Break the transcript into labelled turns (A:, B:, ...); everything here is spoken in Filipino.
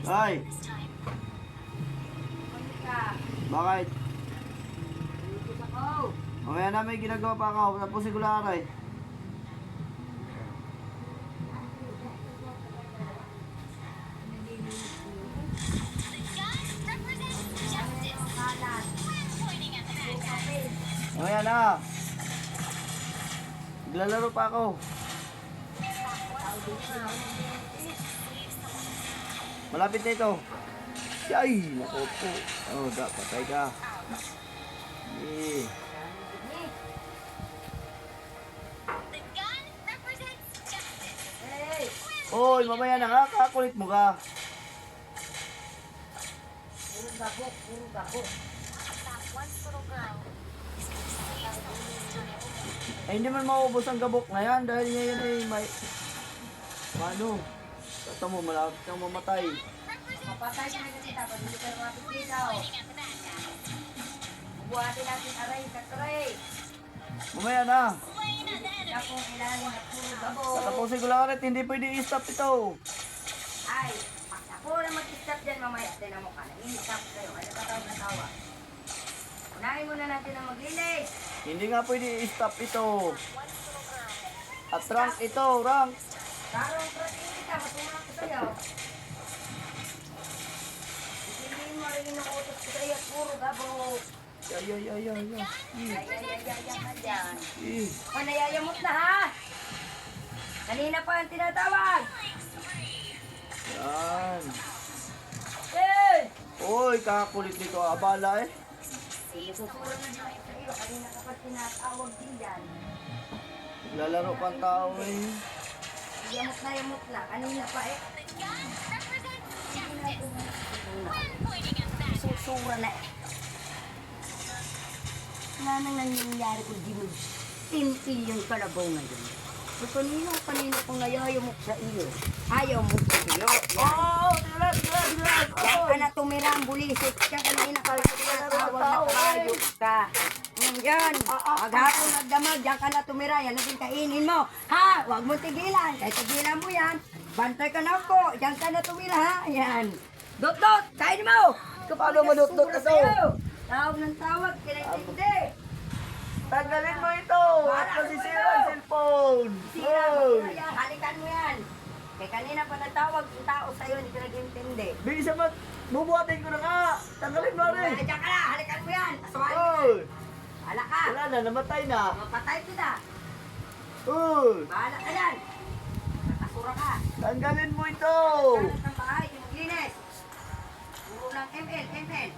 A: Ay! Bakit? Mamaya na may ginagawa pa ako. Tapusin ko lang aray. Mamaya na. Naglalaro pa ako. Malapit na ito. Ay, naku po. Oh, patay ka. Eh. Oy, mamaya na nga. Kakulit mo ka.
B: Puro gabo.
A: Ay, hindi man maubos ang gabok na yan dahil ngayon ay may... Paano? Tata mo, malapit kang mamatay.
B: Mapatay ka na kasi dapat hindi ka mapipitaw. Buhatin natin aray, katuray.
A: Mamaya na.
B: Ako ilalim at puro gabo.
A: Tatapusin ko lang ulit. Hindi pwede i-stop ito.
B: Ay, ako na mag-stop dyan mamaya. Tinan mo ka na. I-stop kayo. Ano ka tawag na tawa? Unahin muna natin ang maglinis.
A: Hindi nga pwede i-stop ito. At rank ito, rank.
B: Karong protein ka, matulak ko sa'yo. Hindi mo rin ang utos ko sa'yo at puro gabo.
A: Ay.
B: Yan.
A: Eh.
B: Panayayamot na ha! Kanina pa ang tinatawag!
A: Yan.
B: Eh!
A: Oy, kakakulit nito. Abala eh.
B: Susurang na dyan sa'yo. Kanina ka pa tinatawag din yan.
A: Lalaro pang tao eh.
B: Yamot na. Kanina pa eh. Susura na eh. Wala nang nangyayari kung di mo tintil yung kalabaw ngayon. So kanino kung nayayamok sa iyo. Ayaw mo sa iyo.
A: Oh, tingnan.
B: Yan ka na tumirang bulisit ka kanina ka tinatawag na kaayok ka. Yan. Maghapon nagdamag, yan ka na tumira. Yan natin kainin mo. Ha? Huwag mo tigilan. Kahit tigilan mo yan. Bantay ka na ako. Yan ka na tumira ha. Yan. Dot, kainin mo.
A: Paano madot-dot na to?
B: Tawag ng tawag. Kinaintindi.
A: Tanggalin mo ito. At masisira ang cellphone.
B: Sira
A: Oy.
B: mo yan. Halikan mo yan. Kaya kanina pa nagtawag yung tao sa'yo. Hindi ka nag-intindi.
A: Bilisan mo. Bubuhatin ko na nga. Tanggalin mo rin.
B: Diyan ka na. Halikan mo yan. Aswahin mo.
A: Oy.
B: Hala ka.
A: Wala na, namatay na.
B: Mapatay kita.
A: Uy.
B: Bahala ka yan. Nakasura ka.
A: Tanggalin mo ito.
B: Kalat ng bahay. Yung maglinis. Puro ng ML.